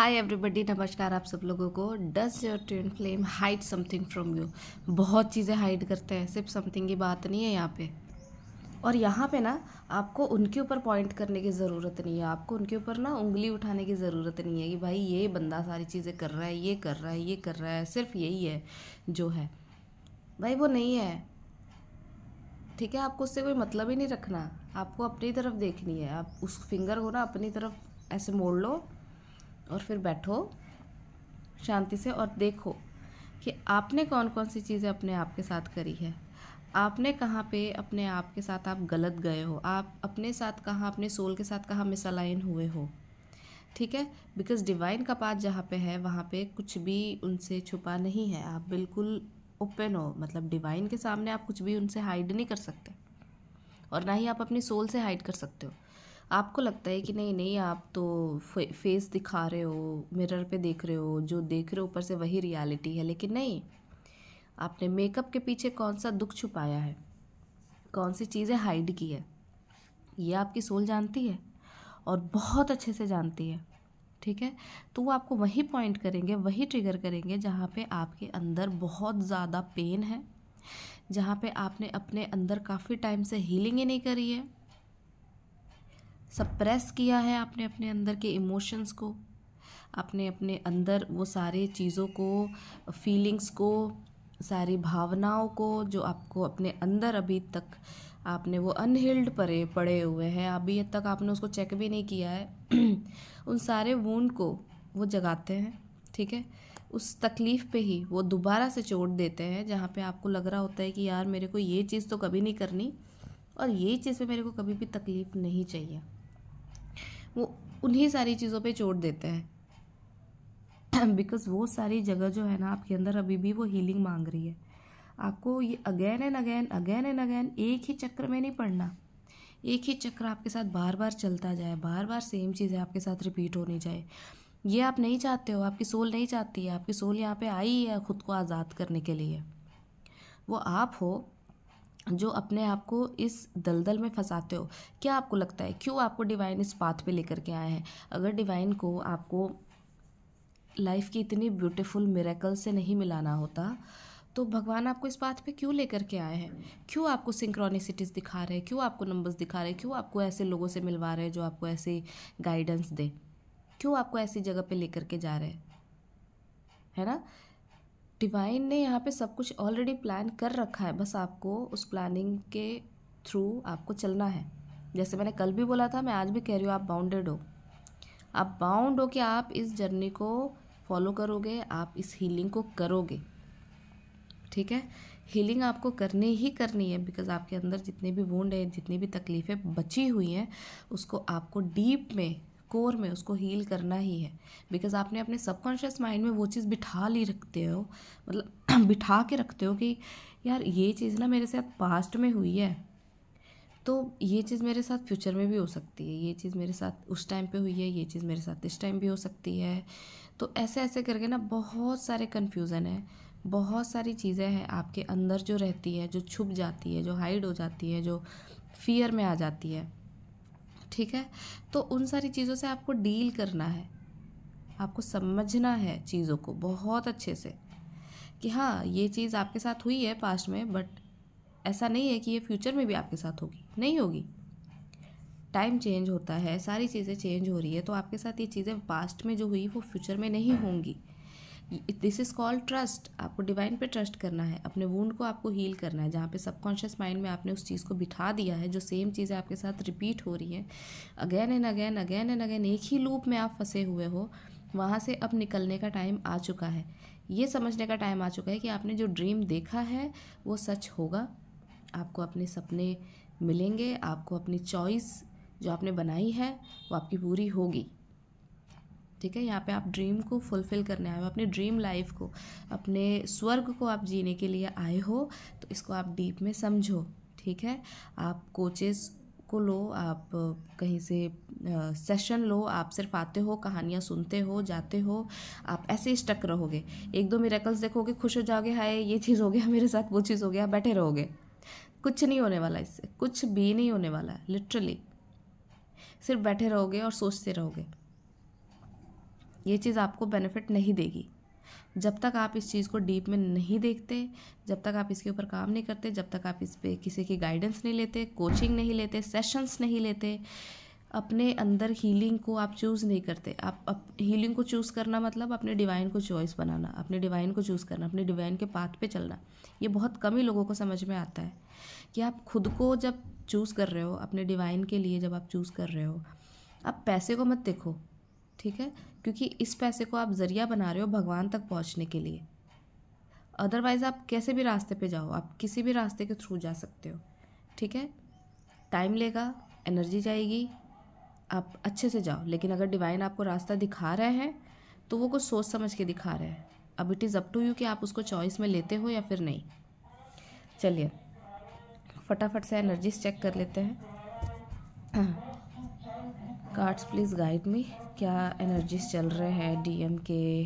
Hi everybody, नमस्कार आप सब लोगों को। Does your twin flame hide something from you? बहुत चीज़ें हाइड करते हैं, सिर्फ समथिंग की बात नहीं है यहाँ पे। और यहाँ पे ना आपको उनके ऊपर पॉइंट करने की ज़रूरत नहीं है, आपको उनके ऊपर ना उंगली उठाने की ज़रूरत नहीं है कि भाई ये बंदा सारी चीज़ें कर रहा है, ये कर रहा है, ये कर रहा है, सिर्फ यही है जो है। भाई वो नहीं है, ठीक है। आपको उससे कोई मतलब ही नहीं रखना, आपको अपनी तरफ देखनी है। आप उस फिंगर को ना अपनी तरफ ऐसे मोड़ लो और फिर बैठो शांति से और देखो कि आपने कौन कौन सी चीज़ें अपने आप के साथ करी है, आपने कहाँ पे अपने आप के साथ आप गलत गए हो, आप अपने साथ कहाँ, अपने सोल के साथ कहाँ मिसअलाइन हुए हो, ठीक है। बिकॉज डिवाइन का पाथ जहाँ पे है वहाँ पे कुछ भी उनसे छुपा नहीं है, आप बिल्कुल ओपन हो। मतलब डिवाइन के सामने आप कुछ भी उनसे हाइड नहीं कर सकते और ना ही आप अपनी सोल से हाइड कर सकते हो। आपको लगता है कि नहीं नहीं, आप तो फेस दिखा रहे हो, मिरर पे देख रहे हो, जो देख रहे हो ऊपर से वही रियलिटी है, लेकिन नहीं। आपने मेकअप के पीछे कौन सा दुख छुपाया है, कौन सी चीज़ें हाइड की है, ये आपकी सोल जानती है और बहुत अच्छे से जानती है, ठीक है। तो वो आपको वही पॉइंट करेंगे, वही ट्रिगर करेंगे जहाँ पे आपके अंदर बहुत ज़्यादा पेन है, जहाँ पे आपने अपने अंदर काफ़ी टाइम से हीलिंग ही नहीं करी है, सप्रेस किया है आपने अपने अंदर के इमोशंस को, आपने अपने अंदर वो सारे चीज़ों को, फीलिंग्स को, सारी भावनाओं को जो आपको अपने अंदर अभी तक आपने वो अनहील्ड पड़े हुए हैं, अभी तक आपने उसको चेक भी नहीं किया है उन सारे वूंड को वो जगाते हैं, ठीक है। उस तकलीफ़ पे ही वो दोबारा से चोट देते हैं जहाँ पे आपको लग रहा होता है कि यार मेरे को ये चीज़ तो कभी नहीं करनी और ये चीज़ पे मेरे को कभी भी तकलीफ़ नहीं चाहिए। वो उन्हीं सारी चीज़ों पे चोट देते हैं बिकॉज वो सारी जगह जो है ना आपके अंदर अभी भी वो हीलिंग मांग रही है। आपको ये again and again, again and again एक ही चक्र में नहीं पड़ना। एक ही चक्र आपके साथ बार बार चलता जाए, बार बार सेम चीज़ें आपके साथ रिपीट होनी जाए, ये आप नहीं चाहते हो, आपकी सोल नहीं चाहती है। आपकी सोल यहाँ पे आई है खुद को आज़ाद करने के लिए। वो आप हो जो अपने आप को इस दलदल में फंसाते हो। क्या आपको लगता है क्यों आपको डिवाइन इस पाथ पे लेकर के आए हैं? अगर डिवाइन को आपको लाइफ की इतनी ब्यूटीफुल मिरेकल से नहीं मिलाना होता तो भगवान आपको इस पाथ पे क्यों लेकर के आए हैं? क्यों आपको सिंक्रोनिसिटीज़ दिखा रहे हैं, क्यों आपको नंबर्स दिखा रहे हैं, क्यों आपको ऐसे लोगों से मिलवा रहे हैं जो आपको ऐसे गाइडेंस दे, क्यों आपको ऐसी जगह पे लेकर के जा रहे हैं, है ना। डिवाइन ने यहाँ पे सब कुछ ऑलरेडी प्लान कर रखा है, बस आपको उस प्लानिंग के थ्रू आपको चलना है। जैसे मैंने कल भी बोला था, मैं आज भी कह रही हूँ, आप बाउंडेड हो। आप बाउंड हो कि आप इस जर्नी को फॉलो करोगे, आप इस हीलिंग को करोगे, ठीक है। हीलिंग आपको करनी ही करनी है बिकॉज आपके अंदर जितने भी वुंड है, जितनी भी तकलीफ़ें बची हुई हैं, उसको आपको डीप में, कोर में उसको हील करना ही है। बिकॉज आपने अपने सबकॉन्शियस माइंड में वो चीज़ बिठा ली रखते हो, मतलब बिठा के रखते हो कि यार ये चीज़ ना मेरे साथ पास्ट में हुई है, तो ये चीज़ मेरे साथ फ्यूचर में भी हो सकती है, ये चीज़ मेरे साथ उस टाइम पे हुई है, ये चीज़ मेरे साथ इस टाइम भी हो सकती है। तो ऐसे ऐसे करके ना बहुत सारे कन्फ्यूज़न है, बहुत सारी चीज़ें हैं आपके अंदर जो रहती है, जो छुप जाती है, जो हाइड हो जाती है, जो फियर में आ जाती है, ठीक है। तो उन सारी चीज़ों से आपको डील करना है, आपको समझना है चीज़ों को बहुत अच्छे से कि हाँ ये चीज़ आपके साथ हुई है पास्ट में, बट ऐसा नहीं है कि ये फ्यूचर में भी आपके साथ होगी, नहीं होगी। टाइम चेंज होता है, सारी चीज़ें चेंज हो रही है, तो आपके साथ ये चीज़ें पास्ट में जो हुई वो फ्यूचर में नहीं होंगी। This is called trust. आपको डिवाइन पे ट्रस्ट करना है, अपने वुंड को आपको हील करना है, जहाँ पे सबकॉन्शियस माइंड में आपने उस चीज़ को बिठा दिया है, जो सेम चीज़ें आपके साथ रिपीट हो रही हैं again and again, again and again, एक ही लूप में आप फंसे हुए हो। वहाँ से अब निकलने का टाइम आ चुका है, ये समझने का टाइम आ चुका है कि आपने जो ड्रीम देखा है वो सच होगा, आपको अपने सपने मिलेंगे, आपको अपनी चॉइस जो आपने बनाई है वो आपकी पूरी होगी, ठीक है। यहाँ पे आप ड्रीम को फुलफ़िल करने आए हो, अपनी ड्रीम लाइफ को, अपने स्वर्ग को आप जीने के लिए आए हो, तो इसको आप डीप में समझो, ठीक है। आप कोचेस को लो, आप कहीं से सेशन लो, आप सिर्फ आते हो, कहानियाँ सुनते हो, जाते हो, आप ऐसे ही स्टक रहोगे। एक दो मिरेकल्स देखोगे, खुश हो जाओगे, हाय ये चीज़ हो गया मेरे साथ, वो चीज़ हो गया, बैठे रहोगे। कुछ नहीं होने वाला, इससे कुछ भी नहीं होने वाला, लिटरली सिर्फ बैठे रहोगे और सोचते रहोगे। ये चीज़ आपको बेनिफिट नहीं देगी जब तक आप इस चीज़ को डीप में नहीं देखते, जब तक आप इसके ऊपर काम नहीं करते, जब तक आप इस पे किसी की गाइडेंस नहीं लेते, कोचिंग नहीं लेते, सेशंस नहीं लेते, अपने अंदर हीलिंग को आप चूज़ नहीं करते। आप हीलिंग को चूज़ करना मतलब अपने डिवाइन को चॉइस बनाना, अपने डिवाइन को चूज़ करना, अपने डिवाइन के पाथ पे चलना। ये बहुत कम ही लोगों को समझ में आता है कि आप खुद को जब चूज़ कर रहे हो, अपने डिवाइन के लिए जब आप चूज़ कर रहे हो, आप पैसे को मत देखो, ठीक है, क्योंकि इस पैसे को आप ज़रिया बना रहे हो भगवान तक पहुंचने के लिए। अदरवाइज़ आप कैसे भी रास्ते पे जाओ, आप किसी भी रास्ते के थ्रू जा सकते हो, ठीक है। टाइम लेगा, एनर्जी जाएगी, आप अच्छे से जाओ, लेकिन अगर डिवाइन आपको रास्ता दिखा रहे हैं तो वो कुछ सोच समझ के दिखा रहे हैं। अब it is up to you कि आप उसको चॉइस में लेते हो या फिर नहीं। चलिए फटाफट से एनर्जीज चेक कर लेते हैं। कार्ड्स प्लीज़ गाइड मी, क्या एनर्जीज चल रहे हैं डीएम के।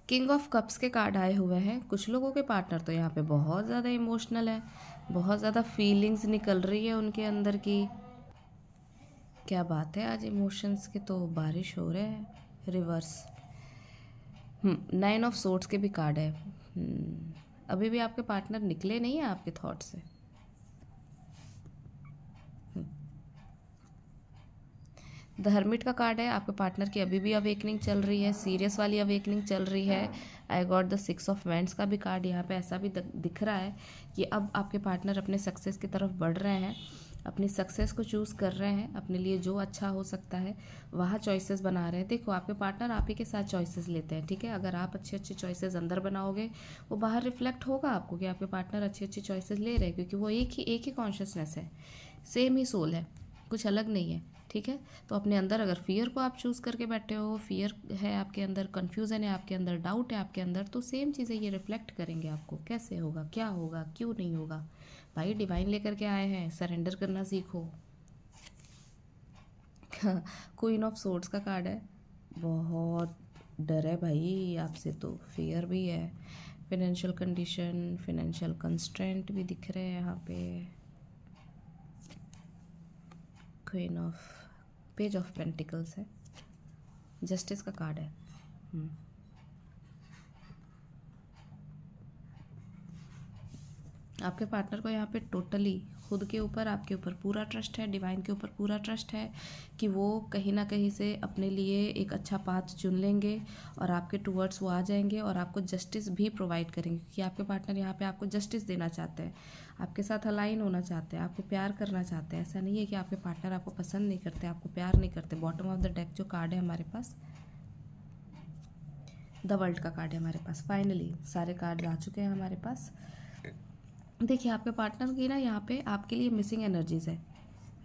किंग ऑफ कप्स के कार्ड आए हुए हैं। कुछ लोगों के पार्टनर तो यहाँ पे बहुत ज़्यादा इमोशनल है, बहुत ज़्यादा फीलिंग्स निकल रही है उनके अंदर की। क्या बात है, आज इमोशंस के तो बारिश हो रहे हैं। रिवर्स 9 ऑफ सोर्ड्स के भी कार्ड है। अभी भी आपके पार्टनर निकले नहीं है आपके थॉट से। द हर्मिट का कार्ड है। आपके पार्टनर की अभी भी अवेकनिंग चल रही है, सीरियस वाली अवेकनिंग चल रही है। I got the 6 of wands का भी कार्ड यहाँ पे ऐसा भी दिख रहा है कि अब आपके पार्टनर अपने सक्सेस की तरफ बढ़ रहे हैं, अपनी सक्सेस को चूज़ कर रहे हैं, अपने लिए जो अच्छा हो सकता है वहाँ चॉइसेस बना रहे हैं। देखो आपके पार्टनर आप ही के साथ चॉइसेस लेते हैं, ठीक है। अगर आप अच्छे अच्छे चॉइसेस अंदर बनाओगे वो बाहर रिफ्लेक्ट होगा आपको कि आपके पार्टनर अच्छी अच्छी चॉइसेस ले रहे हैं, क्योंकि वो एक ही कॉन्शियसनेस है, सेम ही सोल है, कुछ अलग नहीं है, ठीक है। तो अपने अंदर अगर फियर को आप चूज़ करके बैठे हो, फियर है आपके अंदर, कन्फ्यूज़न है आपके अंदर, डाउट है आपके अंदर, तो सेम चीज़ें ये रिफ्लेक्ट करेंगे आपको। कैसे होगा, क्या होगा, क्यों नहीं होगा। भाई डिवाइन लेकर के आए हैं, सरेंडर करना सीखो। क्वीन ऑफ सोर्ड्स का कार्ड है। बहुत डर है भाई आपसे, तो फियर भी है, फिनेंशियल कंडीशन, फिनेंशियल कंस्ट्रेंट भी दिख रहे हैं यहाँ पे। Queen of page of pentacles है, जस्टिस का कार्ड है। आपके पार्टनर को यहाँ पे टोटली खुद के ऊपर, आपके ऊपर पूरा ट्रस्ट है, डिवाइन के ऊपर पूरा ट्रस्ट है कि वो कहीं ना कहीं से अपने लिए एक अच्छा पाथ चुन लेंगे और आपके टूवर्ड्स वो आ जाएंगे और आपको जस्टिस भी प्रोवाइड करेंगे, क्योंकि आपके पार्टनर यहाँ पे आपको जस्टिस देना चाहते हैं, आपके साथ अलाइन होना चाहते हैं, आपको प्यार करना चाहते हैं। ऐसा नहीं है कि आपके पार्टनर आपको पसंद नहीं करते, आपको प्यार नहीं करते। बॉटम ऑफ द डेक जो कार्ड है हमारे पास, द वर्ल्ड का कार्ड है हमारे पास। फाइनली सारे कार्ड आ चुके हैं हमारे पास। देखिए आपके पार्टनर की ना यहाँ पे आपके लिए मिसिंग एनर्जीज़ है,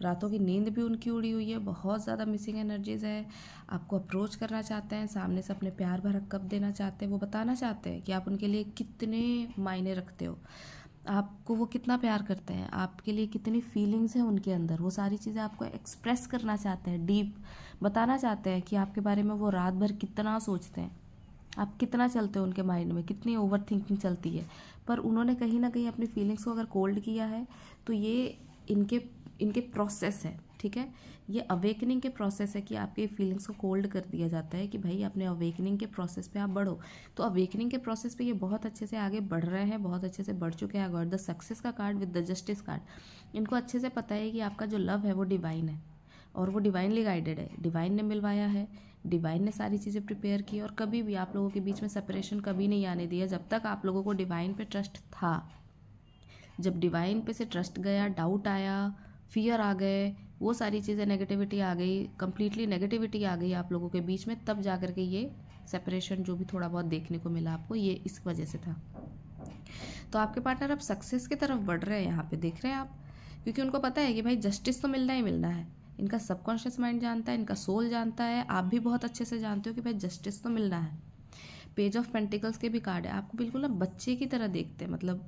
रातों की नींद भी उनकी उड़ी हुई है, बहुत ज़्यादा मिसिंग एनर्जीज़ है। आपको अप्रोच करना चाहते हैं, सामने से अपने प्यार भरा कब देना चाहते हैं, वो बताना चाहते हैं कि आप उनके लिए कितने मायने रखते हो, आपको वो कितना प्यार करते हैं, आपके लिए कितनी फीलिंग्स हैं उनके अंदर, वो सारी चीज़ें आपको एक्सप्रेस करना चाहते हैं, डीप बताना चाहते हैं कि आपके बारे में वो रात भर कितना सोचते हैं, आप कितना चलते हो उनके माइंड में, कितनी ओवर थिंकिंग चलती है। पर उन्होंने कहीं ना कहीं अपनी फीलिंग्स को अगर कोल्ड किया है तो ये इनके प्रोसेस है, ठीक है। ये अवेकनिंग के प्रोसेस है कि आपके फीलिंग्स को कोल्ड कर दिया जाता है कि भाई अपने अवेकनिंग के प्रोसेस पे आप बढ़ो। तो अवेकनिंग के प्रोसेस पे ये बहुत अच्छे से आगे बढ़ रहे हैं, बहुत अच्छे से बढ़ चुके हैं। गॉड द सक्सेस का card with the justice card, इनको अच्छे से पता है कि आपका जो लव है वो डिवाइन है और वो डिवाइनली गाइडेड है, डिवाइन ने मिलवाया है, डिवाइन ने सारी चीज़ें प्रिपेयर की, और कभी भी आप लोगों के बीच में सेपरेशन कभी नहीं आने दिया जब तक आप लोगों को डिवाइन पे ट्रस्ट था। जब डिवाइन पे से ट्रस्ट गया, डाउट आया, फियर आ गए, वो सारी चीज़ें, नेगेटिविटी आ गई, कंप्लीटली नेगेटिविटी आ गई आप लोगों के बीच में, तब जा कर के ये सेपरेशन जो भी थोड़ा बहुत देखने को मिला आपको, ये इस वजह से था। तो आपके पार्टनर अब सक्सेस की तरफ बढ़ रहे हैं, यहाँ पे देख रहे हैं आप, क्योंकि उनको पता है कि भाई जस्टिस तो मिलना ही मिलना है। इनका सबकॉन्शियस माइंड जानता है, इनका सोल जानता है, आप भी बहुत अच्छे से जानते हो कि भाई जस्टिस तो मिलना है। पेज ऑफ पेंटिकल्स के भी कार्ड है। आपको बिल्कुल ना बच्चे की तरह देखते हैं, मतलब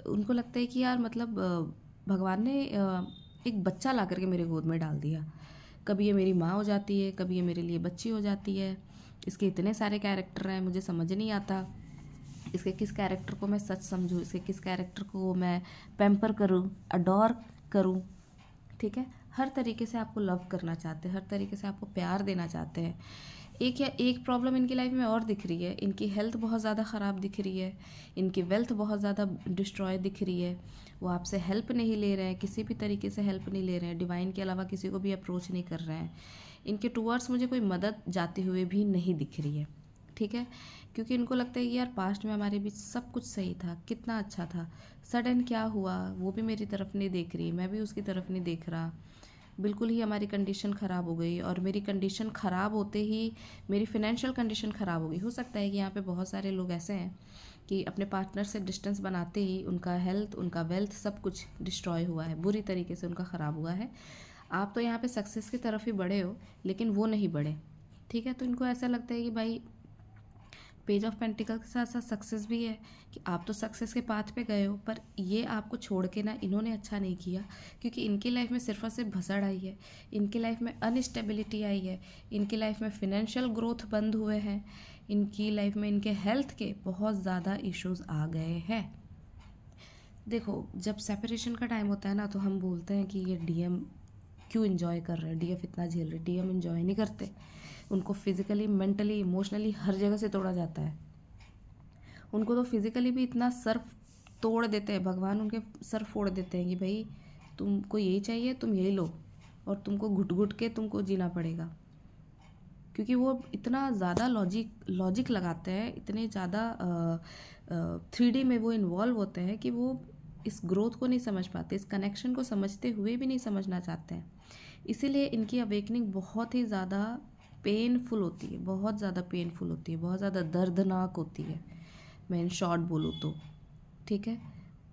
उनको लगता है कि यार मतलब भगवान ने एक बच्चा ला करके मेरे गोद में डाल दिया। कभी ये मेरी माँ हो जाती है, कभी ये मेरे लिए बच्ची हो जाती है, इसके इतने सारे कैरेक्टर हैं, मुझे समझ नहीं आता। इसके किस कैरेक्टर को मैं सच समझूँ, इसके किस कैरेक्टर को मैं पैम्पर करूँ, अडोर करूँ, ठीक है। हर तरीके से आपको लव करना चाहते हैं, हर तरीके से आपको प्यार देना चाहते हैं। एक प्रॉब्लम इनकी लाइफ में और दिख रही है, इनकी हेल्थ बहुत ज़्यादा ख़राब दिख रही है, इनकी वेल्थ बहुत ज़्यादा डिस्ट्रॉय दिख रही है। वो आपसे हेल्प नहीं ले रहे हैं, किसी भी तरीके से हेल्प नहीं ले रहे हैं, डिवाइन के अलावा किसी को भी अप्रोच नहीं कर रहे हैं। इनके टूवर्ड्स मुझे कोई मदद जाती हुए भी नहीं दिख रही है, ठीक है। क्योंकि इनको लगता है कि यार पास्ट में हमारे बीच सब कुछ सही था, कितना अच्छा था, सडन क्या हुआ, वो भी मेरी तरफ नहीं देख रही, मैं भी उसकी तरफ नहीं देख रहा, बिल्कुल ही हमारी कंडीशन ख़राब हो गई। और मेरी कंडीशन ख़राब होते ही मेरी फिनेंशियल कंडीशन ख़राब हो गई। हो सकता है कि यहाँ पे बहुत सारे लोग ऐसे हैं कि अपने पार्टनर से डिस्टेंस बनाते ही उनका हेल्थ, उनका वेल्थ, सब कुछ डिस्ट्रॉय हुआ है, बुरी तरीके से उनका ख़राब हुआ है। आप तो यहाँ पे सक्सेस की तरफ ही बढ़े हो, लेकिन वो नहीं बढ़े, ठीक है। तो इनको ऐसा लगता है कि भाई पेज ऑफ पेंटिकल के साथ साथ सक्सेस भी है, कि आप तो सक्सेस के पाथ पे गए हो, पर ये आपको छोड़ के ना इन्होंने अच्छा नहीं किया, क्योंकि इनकी लाइफ में सिर्फ और सिर्फ भसड़ आई है, इनकी लाइफ में अनस्टेबिलिटी आई है, इनकी लाइफ में फिनेंशियल ग्रोथ बंद हुए हैं, इनकी लाइफ में इनके हेल्थ के बहुत ज़्यादा इश्यूज आ गए हैं। देखो, जब सेपरेशन का टाइम होता है ना, तो हम बोलते हैं कि ये डीएम क्यों इन्जॉय कर रहे हैं, डीएफ इतना झेल रहे, डीएम इन्जॉय नहीं करते। उनको फिजिकली, मेंटली, इमोशनली हर जगह से तोड़ा जाता है। उनको तो फिजिकली भी इतना सर तोड़ देते हैं, भगवान उनके सर फोड़ देते हैं कि भाई तुमको यही चाहिए, तुम यही लो, और तुमको घुट घुट के तुमको जीना पड़ेगा। क्योंकि वो इतना ज़्यादा लॉजिक लगाते हैं, इतने ज़्यादा 3D में वो इन्वॉल्व होते हैं कि वो इस ग्रोथ को नहीं समझ पाते, इस कनेक्शन को समझते हुए भी नहीं समझना चाहते हैं। इसीलिए इनकी अवेकनिंग बहुत ही ज़्यादा पेनफुल होती है, बहुत ज़्यादा पेनफुल होती है, बहुत ज़्यादा दर्दनाक होती है, मैं इन शॉर्ट बोलूँ तो, ठीक है।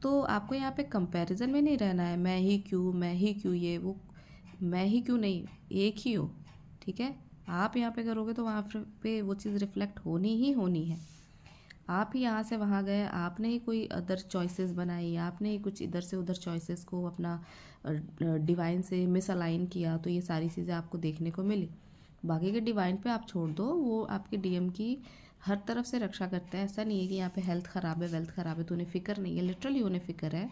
तो आपको यहाँ पे कंपैरिजन में नहीं रहना है, मैं ही क्यों, ये वो, मैं ही क्यों नहीं, एक ही हो, ठीक है। आप यहाँ पे करोगे तो वहाँ पे वो चीज़ रिफ्लेक्ट होनी ही होनी है। आप ही यहाँ से वहाँ गए, आपने ही कोई अदर चॉइसेस बनाई, आपने ही कुछ इधर से उधर चॉइसेस को अपना डिवाइन से मिसअलाइन किया, तो ये सारी चीज़ें आपको देखने को मिली। बाकी के डिवाइन पे आप छोड़ दो, वो आपके डीएम की हर तरफ से रक्षा करते हैं। ऐसा नहीं है कि यहाँ पे हेल्थ ख़राब है, वेल्थ ख़राब है तो उन्हें फ़िक्र नहीं है, लिटरली उन्हें फ़िक्र है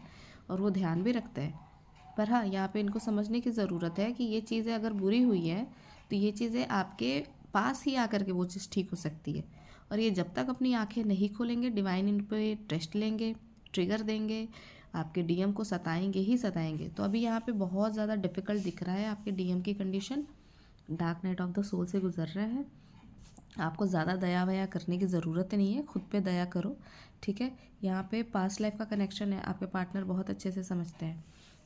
और वो ध्यान भी रखते हैं। पर हाँ, यहाँ पे इनको समझने की ज़रूरत है कि ये चीज़ें अगर बुरी हुई हैं तो ये चीज़ें आपके पास ही आकर के वो चीज़ ठीक हो सकती है। और ये जब तक अपनी आंखें नहीं खोलेंगे, डिवाइन इन पे टेस्ट लेंगे, ट्रिगर देंगे, आपके डीएम को सताएंगे ही सताएंगे। तो अभी यहाँ पे बहुत ज़्यादा डिफ़िकल्ट दिख रहा है आपके डीएम की condition, dark night of the soul से गुजर रहे हैं। आपको ज़्यादा दया वया करने की ज़रूरत नहीं है, खुद पे दया करो, ठीक है। यहाँ पे पास्ट लाइफ का कनेक्शन है, आपके पार्टनर बहुत अच्छे से समझते हैं,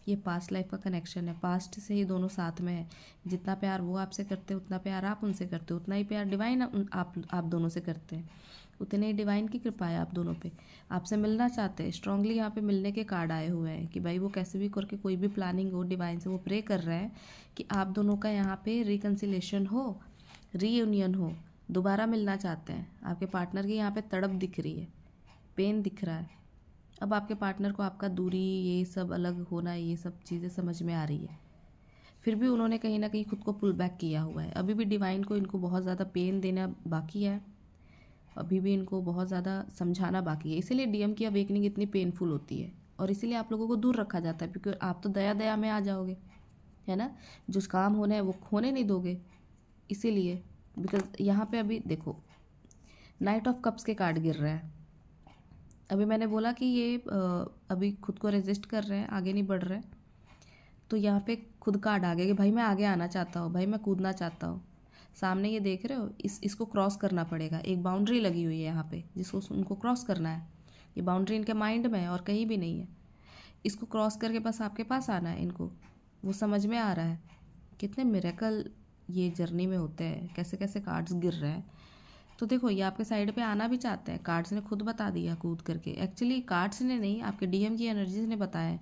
ये पास्ट लाइफ का कनेक्शन है, पास्ट से ही दोनों साथ में है। जितना प्यार वो आपसे करते हैं, उतना प्यार आप उनसे करते हो, उतना ही प्यार डिवाइन आप दोनों से करते हैं, उतने ही डिवाइन की कृपा है आप दोनों पे। आपसे मिलना चाहते हैं, स्ट्रांगली यहाँ पे मिलने के कार्ड आए हुए हैं कि भाई वो कैसे भी करके कोई भी प्लानिंग हो डिवाइन से, वो प्रे कर रहे हैं कि आप दोनों का यहाँ पे रिकन्सिलेशन हो, रीयूनियन हो, दोबारा मिलना चाहते हैं। आपके पार्टनर की यहाँ पे तड़प दिख रही है, पेन दिख रहा है। अब आपके पार्टनर को आपका दूरी, ये सब अलग होना, ये सब चीज़ें समझ में आ रही है, फिर भी उन्होंने कहीं ना कहीं खुद को पुल बैक किया हुआ है। अभी भी डिवाइन को इनको बहुत ज़्यादा पेन देना बाकी है, अभी भी इनको बहुत ज़्यादा समझाना बाकी है। इसीलिए डीएम की अवेकनिंग इतनी पेनफुल होती है और इसीलिए आप लोगों को दूर रखा जाता है, क्योंकि आप तो दया दया में आ जाओगे, है ना, जो काम होना है वो होने नहीं दोगे। इसीलिए बिकॉज यहाँ पे अभी देखो नाइट ऑफ कप्स के कार्ड गिर रहे हैं। अभी मैंने बोला कि ये अभी खुद को रेजिस्ट कर रहे हैं, आगे नहीं बढ़ रहे, तो यहाँ पे खुद कार्ड आ गया कि भाई मैं आगे आना चाहता हूँ, भाई मैं कूदना चाहता हूँ। सामने ये देख रहे हो, इसको क्रॉस करना पड़ेगा, एक बाउंड्री लगी हुई है यहाँ पे जिसको उनको क्रॉस करना है। ये बाउंड्री इनके माइंड में है और कहीं भी नहीं है, इसको क्रॉस करके बस आपके पास आना है इनको। वो समझ में आ रहा है कितने मिरेकल ये जर्नी में होते हैं, कैसे कैसे कार्ड्स गिर रहे हैं। तो देखो ये आपके साइड पे आना भी चाहते हैं, कार्ड्स ने खुद बता दिया कूद करके, एक्चुअली कार्ड्स ने नहीं, आपके डीएम की एनर्जीज ने बताया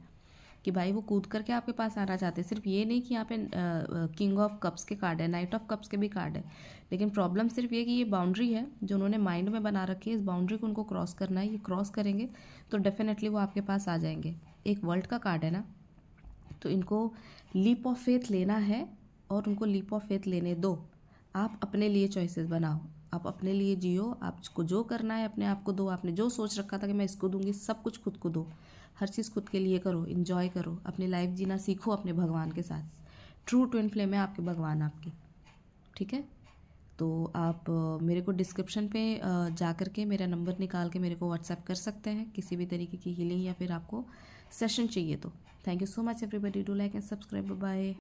कि भाई वो कूद करके आपके पास आना चाहते हैं। सिर्फ ये नहीं कि यहाँ पे किंग ऑफ कप्स के कार्ड है, नाइट ऑफ कप्स के भी कार्ड है, लेकिन प्रॉब्लम सिर्फ ये कि ये बाउंड्री है जो उन्होंने माइंड में बना रखी है, इस बाउंड्री को उनको क्रॉस करना है। ये क्रॉस करेंगे तो डेफिनेटली वो आपके पास आ जाएंगे। एक वर्ल्ड का कार्ड है ना, तो इनको लीप ऑफ फेथ लेना है और उनको लीप ऑफ फेथ लेने दो। आप अपने लिए चॉइसेस बनाओ, आप अपने लिए जियो, आपको जो करना है अपने आप को दो। आपने जो सोच रखा था कि मैं इसको दूंगी, सब कुछ खुद को दो। हर चीज़ खुद के लिए करो, इन्जॉय करो, अपनी लाइफ जीना सीखो अपने भगवान के साथ। ट्रू ट्विन फ्लेम है आपके भगवान आपकी, ठीक है। तो आप मेरे को डिस्क्रिप्शन पे जा कर के मेरा नंबर निकाल के मेरे को व्हाट्सएप कर सकते हैं किसी भी तरीके की हीलिंग या फिर आपको सेशन चाहिए तो। Thank you so much everybody, do like and subscribe, bye.